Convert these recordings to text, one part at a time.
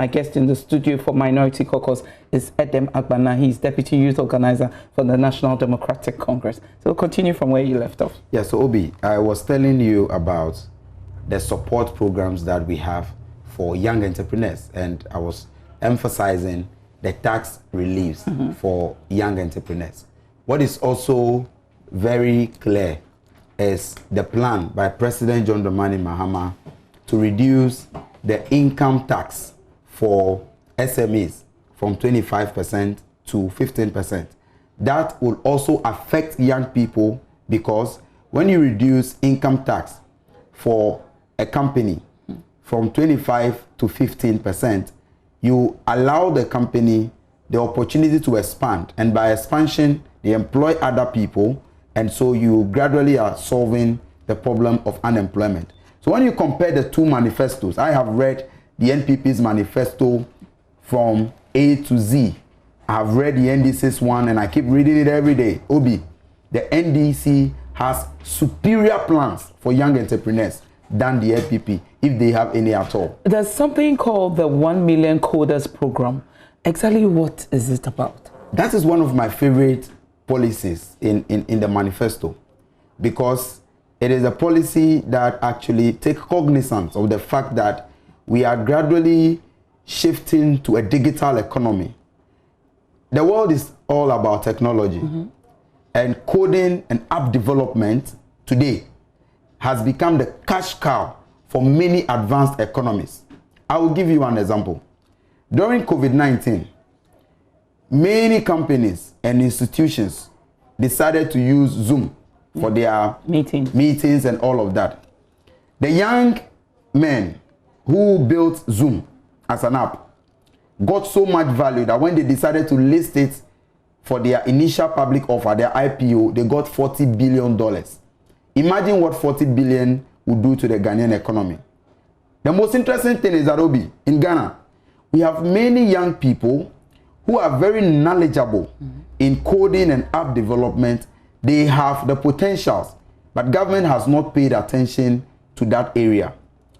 My guest in the studio for Minority Caucus is Edem Agbana. He's Deputy Youth Organizer for the National Democratic Congress. So we'll continue from where you left off. Yeah, so Obi, I was telling you about the support programs that we have for young entrepreneurs, and I was emphasizing the tax reliefs for young entrepreneurs. What is also very clear is the plan by President John Dramani Mahama to reduce the income tax for SMEs from 25% to 15%. That will also affect young people, because when you reduce income tax for a company from 25 to 15%, you allow the company the opportunity to expand, and by expansion they employ other people, and so you gradually are solving the problem of unemployment. So when you compare the two manifestos, I have read the NPP's manifesto from A to Z. I have read the NDC's one, and I keep reading it every day. Obi, the NDC has superior plans for young entrepreneurs than the NPP, if they have any at all. There's something called the 1 Million Coders Program. Exactly what is it about? That is one of my favorite policies in the manifesto, because it is a policy that actually takes cognizance of the fact that we are gradually shifting to a digital economy. The world is all about technology, and coding and app development today has become the cash cow for many advanced economies. I will give you an example. During COVID-19, many companies and institutions decided to use Zoom for their meetings and all of that. The young men who built Zoom as an app got so much value that when they decided to list it for their initial public offer, their IPO, they got $40 billion. Imagine what 40 billion would do to the Ghanaian economy. The most interesting thing is that, Obi, in Ghana, we have many young people who are very knowledgeable in coding and app development. They have the potentials, but government has not paid attention to that area.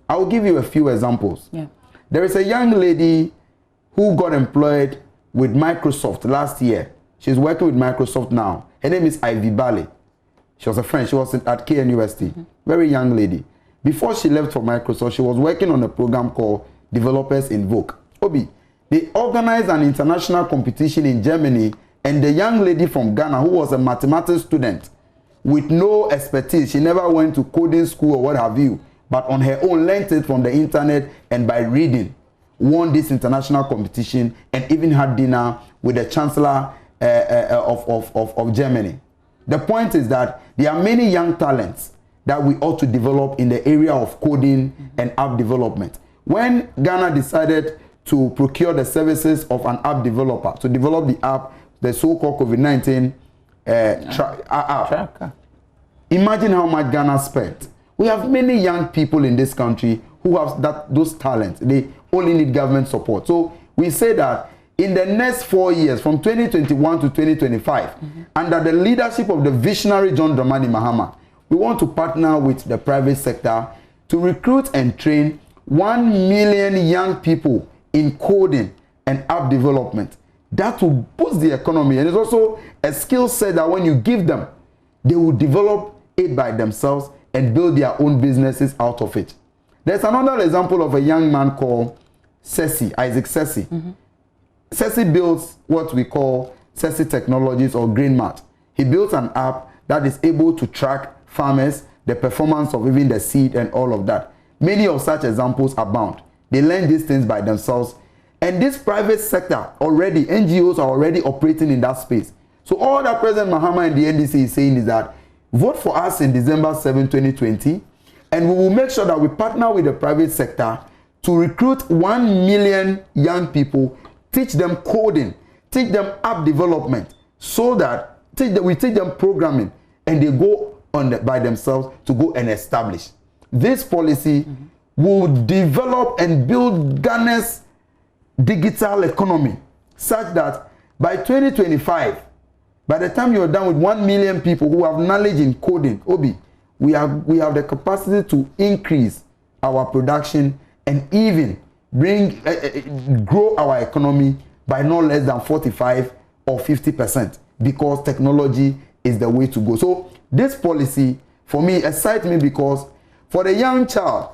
I will give you a few examples. Yeah. There is a young lady who got employed with Microsoft last year. She's working with Microsoft now. Her name is Ivy Bale. She was a friend. She was at KNUST. Very young lady. Before she left for Microsoft, she was working on a program called Developers Invoke. Obi, they organized an international competition in Germany, and the young lady from Ghana, who was a mathematics student with no expertise, she never went to coding school or what have you, but on her own learned it from the internet and by reading, won this international competition, and even had dinner with the Chancellor of Germany. The point is that there are many young talents that we ought to develop in the area of coding and app development. When Ghana decided to procure the services of an app developer to develop the app, the so-called COVID-19 app, imagine how much Ghana spent. We have many young people in this country who have those talents. They only need government support. So we say that in the next 4 years, from 2021 to 2025, under the leadership of the visionary John Dramani Mahama, we want to partner with the private sector to recruit and train 1 million young people in coding and app development. That will boost the economy, and it's also a skill set that when you give them, they will develop it by themselves and build their own businesses out of it. There's another example of a young man called Isaac Sessi. Sessi builds what we call Sessi Technologies or GreenMart. He built an app that is able to track farmers, the performance of even the seed and all of that. Many of such examples abound. They learn these things by themselves. And this private sector already, NGOs are already operating in that space. So all that President Mahama and the NDC is saying is that vote for us in December 7, 2020, and we will make sure that we partner with the private sector to recruit 1 million young people, teach them coding, teach them app development, so that we teach them programming, and they go on by themselves to go and establish. This policy will develop and build Ghana's digital economy such that by 2025, by the time you're done with 1 million people who have knowledge in coding, Obi, we have the capacity to increase our production and even grow our economy by no less than 45 or 50%, because technology is the way to go. So this policy, for me, excites me, because for the young child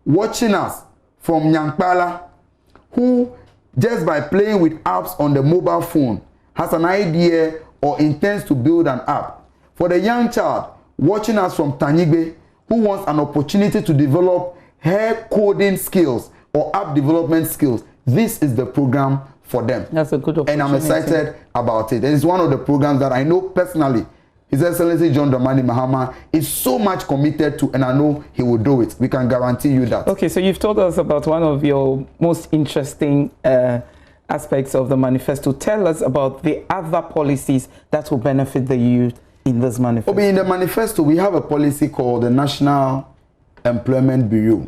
watching us from Nyankpala, who just by playing with apps on the mobile phone has an idea or intends to build an app, for the young child watching us from Tanyigbe, who wants an opportunity to develop her coding skills or app development skills, this is the program for them. That's a good opportunity. And I'm excited about it. And it's one of the programs that I know personally His Excellency John Dramani Mahama is so much committed to, and I know he will do it. We can guarantee you that. Okay, so you've told us about one of your most interesting aspects of the manifesto. Tell us about the other policies that will benefit the youth in this manifesto. In the manifesto, we have a policy called the National Employment Bureau.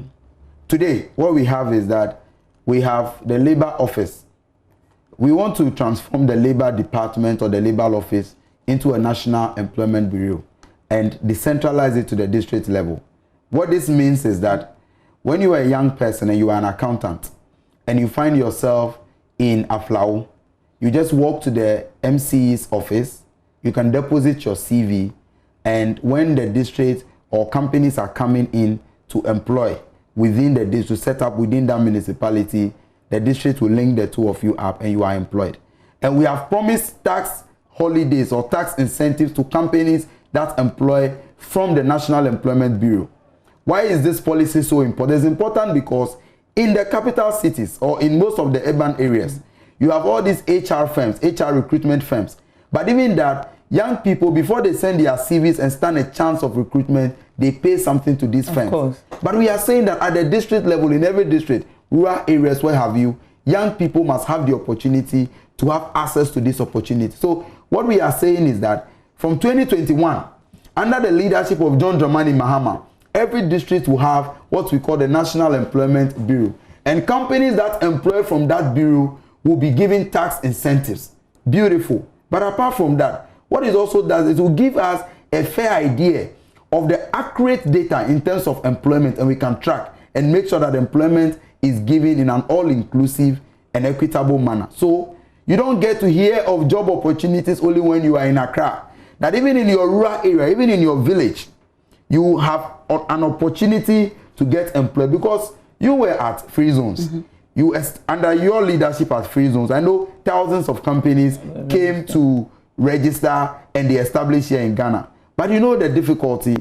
Today, what we have is that we have the Labor Office. We want to transform the Labor Department or the Labor Office into a National Employment Bureau and decentralize it to the district level. What this means is that when you are a young person and you are an accountant and you find yourself in Aflao, you just walk to the MC's office, you can deposit your CV, and when the district or companies are coming in to employ within the district, to set up within that municipality, the district will link the two of you up and you are employed. And we have promised tax holidays or tax incentives to companies that employ from the National Employment Bureau. Why is this policy so important? It's important because in the capital cities or in most of the urban areas, you have all these HR firms, HR recruitment firms. But even that, young people, before they send their CVs and stand a chance of recruitment, they pay something to these firms. Course. But we are saying that at the district level, in every district, rural areas, where have you, young people must have the opportunity to have access to this opportunity. So what we are saying is that from 2021, under the leadership of John Dramani Mahama, every district will have what we call the National Employment Bureau. And companies that employ from that bureau will be given tax incentives. Beautiful. But apart from that, what it also does is it will give us a fair idea of the accurate data in terms of employment, and we can track and make sure that employment is given in an all-inclusive and equitable manner. So you don't get to hear of job opportunities only when you are in Accra. That even in your rural area, even in your village, you have an opportunity to get employed, because you were at free zones. You, under your leadership at free zones, I know thousands of companies came to register and they established here in Ghana. But you know the difficulty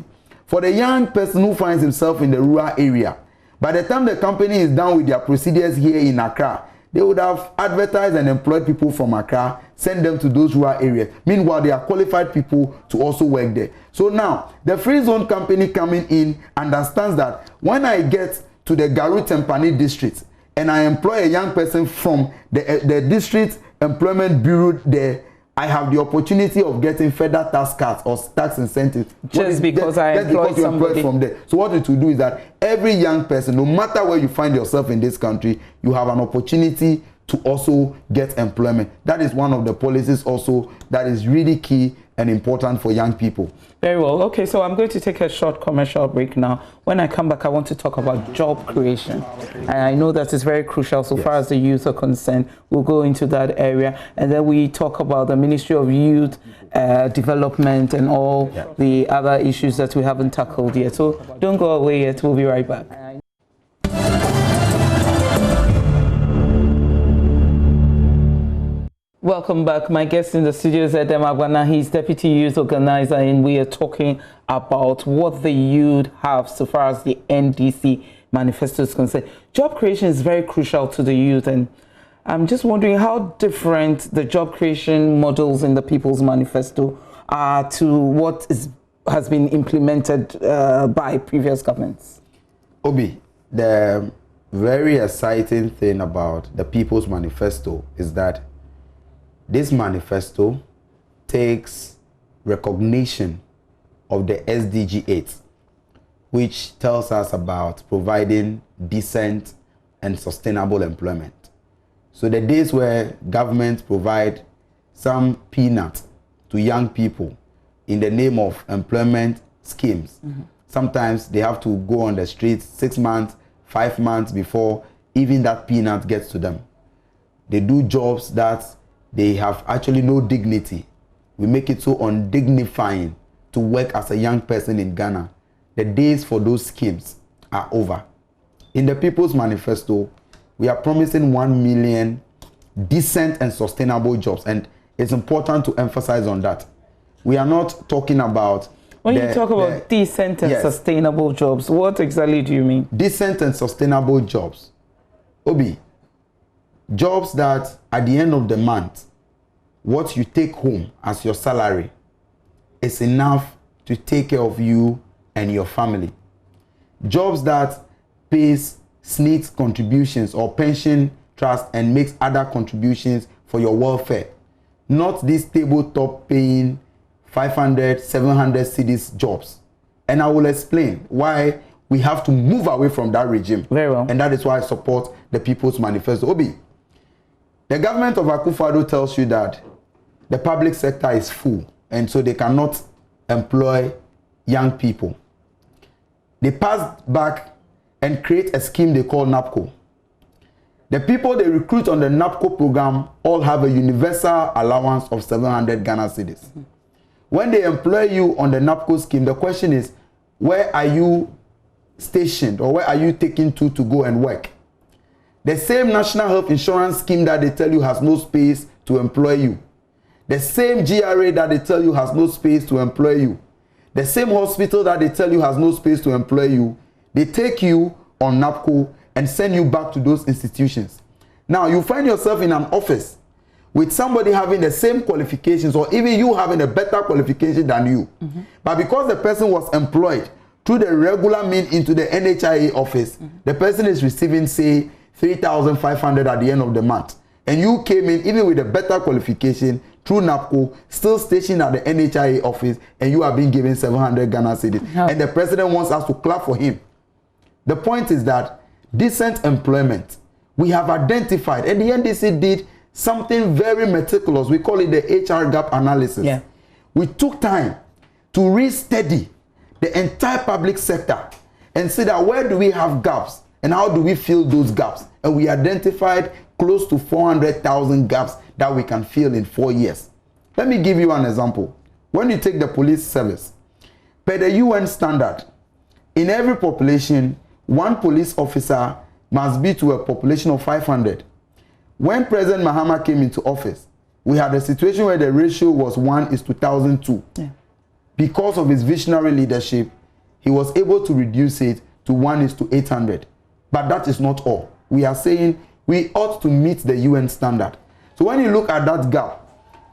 for the young person who finds himself in the rural area. By the time the company is done with their procedures here in Accra, they would have advertised and employed people from Accra, send them to those rural areas. Meanwhile, they are qualified people to also work there. So now, the free zone company coming in understands that when I get to the Garu Tempani district and I employ a young person from the district employment bureau there, I have the opportunity of getting further tax cuts or tax incentives. Just because I employed somebody from there. So what it will do is that every young person, no matter where you find yourself in this country, you have an opportunity to also get employment. That is one of the policies also that is really key and important for young people. Very well. Okay, so I'm going to take a short commercial break now. When I come back, I want to talk about job creation. And I know that is very crucial so far as the youth are concerned. We'll go into that area. And then we talk about the Ministry of Youth Development and all the other issues that we haven't tackled yet. So don't go away yet. We'll be right back. Welcome back. My guest in the studio is Edem Agbana. He's Deputy Youth Organizer, and we are talking about what the youth have so far as the NDC manifesto is concerned. Job creation is very crucial to the youth, and I'm just wondering how different the job creation models in the People's Manifesto are to what has been implemented by previous governments. Obi, the very exciting thing about the People's Manifesto is that this manifesto takes recognition of the SDG 8, which tells us about providing decent and sustainable employment. So the days where governments provide some peanut to young people in the name of employment schemes, sometimes they have to go on the streets 6 months, 5 months before even that peanut gets to them. They do jobs that they have actually no dignity. We make it so undignifying to work as a young person in Ghana. The days for those schemes are over. In the People's Manifesto, we are promising 1 million decent and sustainable jobs, and it's important to emphasize on that. We are not talking about... When you talk about decent and sustainable jobs, what exactly do you mean? Decent and sustainable jobs. Obi, jobs that at the end of the month, what you take home as your salary is enough to take care of you and your family. Jobs that pays SNITS contributions or pension trust and makes other contributions for your welfare. Not these tabletop paying 500, 700 cedis jobs. And I will explain why we have to move away from that regime. Very well. And that is why I support the People's Manifesto. Obi, the government of Akufo-Addo tells you that the public sector is full, and so they cannot employ young people. They pass back and create a scheme they call NAPCO. The people they recruit on the NAPCO program all have a universal allowance of 700 Ghana cedis. When they employ you on the NAPCO scheme, the question is, where are you stationed, or where are you taken to go and work? The same National Health Insurance scheme that they tell you has no space to employ you. The same GRA that they tell you has no space to employ you. The same hospital that they tell you has no space to employ you. They take you on NAPCO and send you back to those institutions. Now, you find yourself in an office with somebody having the same qualifications, or even you having a better qualification than you. But because the person was employed through the regular means into the NHIA office, the person is receiving, say, 3,500 at the end of the month. And you came in even with a better qualification through NAPCO, still stationed at the NHIA office, and you are being given 700 Ghana cedis. And the president wants us to clap for him. The point is that decent employment, we have identified, and the NDC did something very meticulous. We call it the HR gap analysis. We took time to restudy the entire public sector and see that where do we have gaps and how do we fill those gaps. And we identified close to 400,000 gaps that we can fill in 4 years. Let me give you an example. When you take the police service, per the UN standard, in every population, one police officer must be to a population of 500. When President Mahama came into office, we had a situation where the ratio was 1:1,002. Because of his visionary leadership, he was able to reduce it to 1:800. But that is not all. We are saying we ought to meet the UN standard. So when you look at that gap,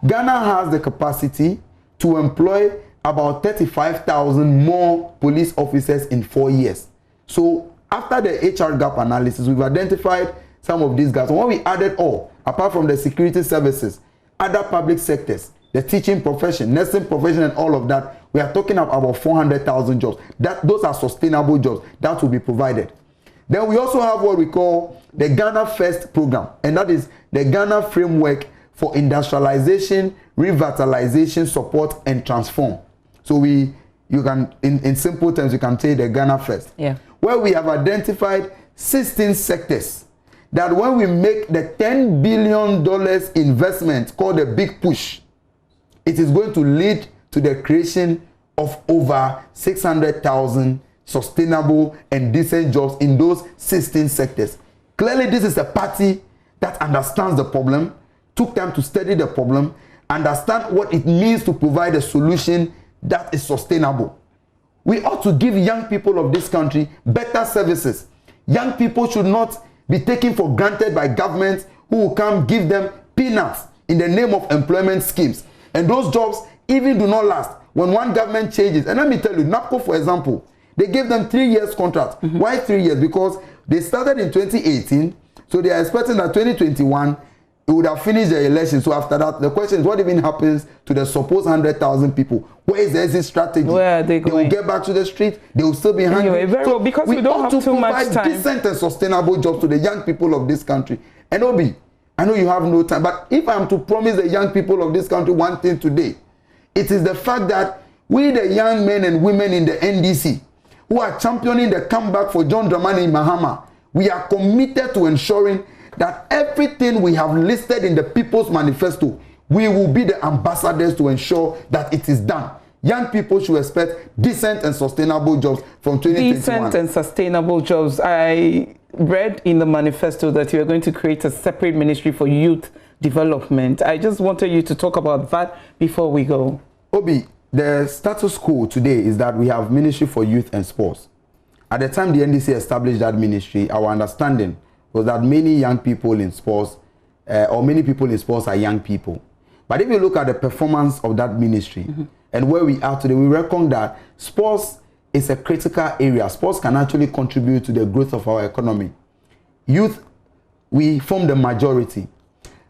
Ghana has the capacity to employ about 35,000 more police officers in 4 years. So after the HR gap analysis, we've identified some of these gaps. And when we added all, apart from the security services, other public sectors, the teaching profession, nursing profession, and all of that, we are talking about 400,000 jobs. Those are sustainable jobs that will be provided. Then we also have what we call the Ghana First program, and that is the Ghana Framework for Industrialization, Revitalization, Support, and Transform. So you can, in simple terms, you can say the Ghana First, where we have identified 16 sectors that when we make the $10 billion investment called the Big Push, it is going to lead to the creation of over 600,000 sustainable and decent jobs in those 16 sectors. Clearly, this is a party that understands the problem, took time to study the problem, understand what it means to provide a solution that is sustainable. We ought to give young people of this country better services. Young people should not be taken for granted by governments who will come give them peanuts in the name of employment schemes. And those jobs even do not last when one government changes. And let me tell you, NAPCO, for example, they gave them 3 years contract. Why 3 years? Because they started in 2018, so they are expecting that 2021 it would have finished the election. So after that, the question is, what even happens to the supposed 100,000 people? Where is the exit strategy? Where are they going? They will get back to the street. They will still be hungry. Anyway, very well, because we don't have too much time. Decent and sustainable jobs to the young people of this country. And Obi, I know you have no time, but if I am to promise the young people of this country one thing today, it is the fact that we, the young men and women in the NDC, who are championing the comeback for John Dramani Mahama, We are committed to ensuring that everything we have listed in the People's Manifesto, we will be the ambassadors to ensure that it is done. Young people should expect decent and sustainable jobs from 2021. Decent and sustainable jobs. I read in the manifesto that you are going to create a separate ministry for youth development. I just wanted you to talk about that before we go. Obi, the status quo today is that we have Ministry for Youth and Sports. At the time the NDC established that ministry, our understanding was that many young people in sports, or many people in sports are young people. But if you look at the performance of that ministry, and where we are today, we reckon that sports is a critical area. Sports can actually contribute to the growth of our economy. Youth, we form the majority.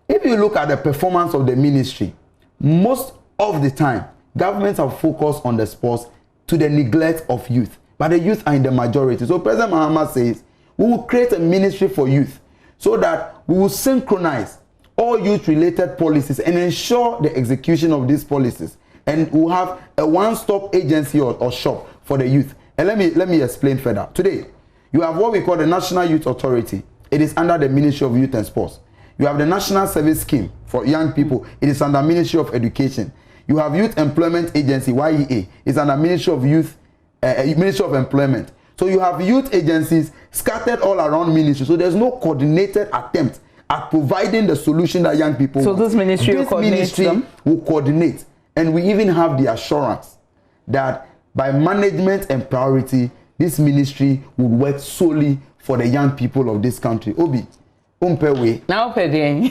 If you look at the performance of the ministry, most of the time, governments have focused on the sports to the neglect of youth. But the youth are in the majority. So President Mahama says, we will create a ministry for youth so that we will synchronize all youth-related policies and ensure the execution of these policies. And we'll have a one-stop agency or shop for the youth. And let me explain further. Today, you have what we call the National Youth Authority. It is under the Ministry of Youth and Sports. You have the National Service Scheme for young people. It is under Ministry of Education. You have Youth Employment Agency, YEA. It's under Ministry of Youth, Ministry of Employment. So you have youth agencies scattered all around ministry. So there's no coordinated attempt at providing the solution that young people want. So this ministry will coordinate. And we even have the assurance that by management and priority, this ministry will work solely for the young people of this country. Obi, umpewe. Now, Pedro.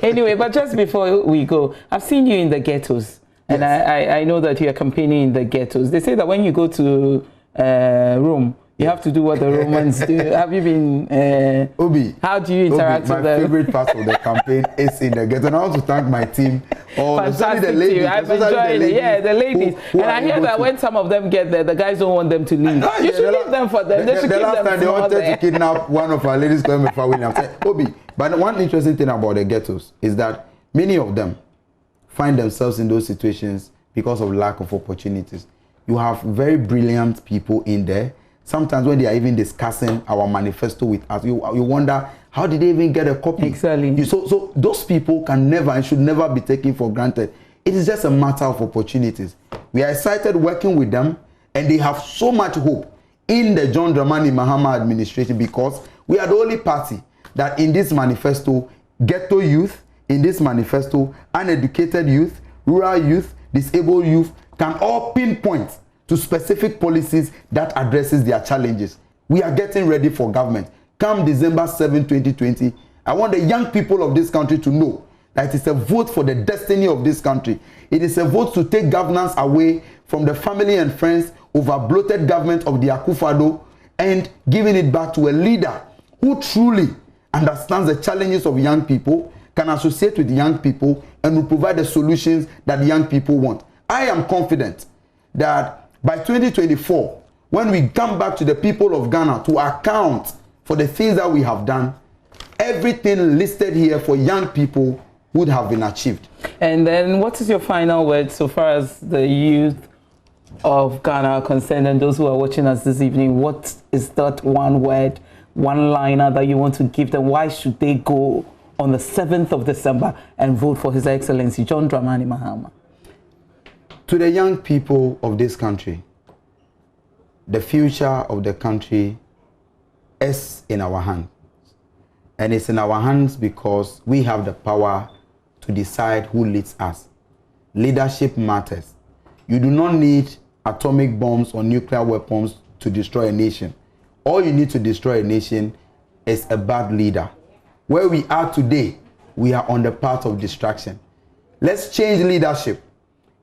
Anyway, but just before we go, I've seen you in the ghettos. And yes. I know that you're campaigning in the ghettos. They say that when you go to Rome, you have to do what the Romans do. Have you been... Obi, how do you interact with them? My favorite part of the campaign is in the ghetto. And I want to thank my team. Fantastic the ladies, I've enjoyed it. Yeah, the ladies. And I hear that when some of them get there, the guys don't want them to leave. You should leave them for them. They should keep them time they wanted to kidnap one of our ladies, Williams. Obi, but one interesting thing about the ghettos is that many of them find themselves in those situations because of lack of opportunities. You have very brilliant people in there. Sometimes when they are even discussing our manifesto with us, you wonder, how did they even get a copy? Exactly. So those people can never and should never be taken for granted. It is just a matter of opportunities. We are excited working with them, and they have so much hope in the John Dramani Mahama administration, because we are the only party that in this manifesto, ghetto youth, in this manifesto, uneducated youth, rural youth, disabled youth, can all pinpoint to specific policies that addresses their challenges. We are getting ready for government. Come December 7, 2020, I want the young people of this country to know that it is a vote for the destiny of this country. It is a vote to take governance away from the family and friends over bloated government of the Akufo-Addo and giving it back to a leader who truly understands the challenges of young people, can associate with young people, and will provide the solutions that young people want. I am confident that by 2024, when we come back to the people of Ghana to account for the things that we have done, everything listed here for young people would have been achieved. And then what is your final word so far as the youth of Ghana are concerned, and those who are watching us this evening? What is that one word, one liner that you want to give them? Why should they go on the 7th of December and vote for His Excellency John Dramani Mahama? To the young people of this country, the future of the country is in our hands. And it's in our hands because we have the power to decide who leads us. Leadership matters. You do not need atomic bombs or nuclear weapons to destroy a nation. All you need to destroy a nation is a bad leader. Where we are today, we are on the path of destruction. Let's change leadership.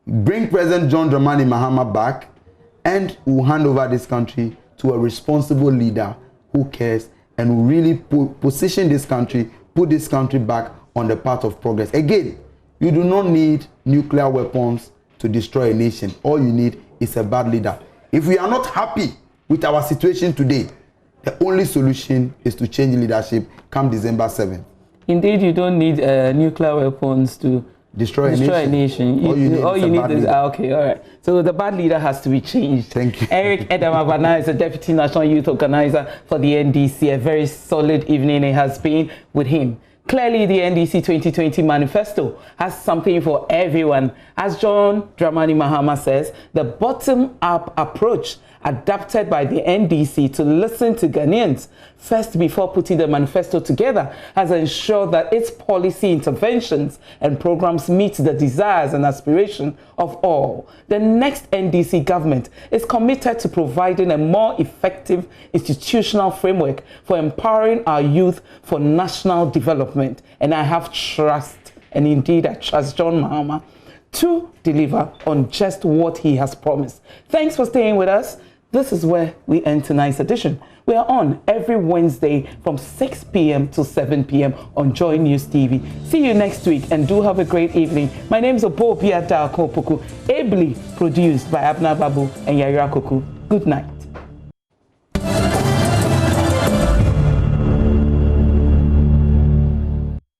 Bring President John Dramani Mahama back, and we'll hand over this country to a responsible leader who cares and will really position this country, put this country back on the path of progress. Again, you do not need nuclear weapons to destroy a nation. All you need is a bad leader. If we are not happy with our situation today, the only solution is to change leadership come December 7th. Indeed, you don't need nuclear weapons to destroy a nation. All you need is okay, all right. So the bad leader has to be changed. Thank you. Eric Edem Agbana is a Deputy National Youth Organizer for the NDC. A very solid evening it has been with him. Clearly, the NDC 2020 Manifesto has something for everyone. As John Dramani Mahama says, the bottom-up approach adapted by the NDC to listen to Ghanaians first before putting the manifesto together has ensured that its policy interventions and programs meet the desires and aspirations of all. The next NDC government is committed to providing a more effective institutional framework for empowering our youth for national development. And I have trust, and indeed I trust John Mahama, to deliver on just what he has promised. Thanks for staying with us. This is where we end tonight's edition. We are on every Wednesday from 6 p.m. to 7 p.m. on JoyNews TV. See you next week and do have a great evening. My name is Obo Biada Kopoku, ably produced by Abna Babu and Yaira Koku. Good night.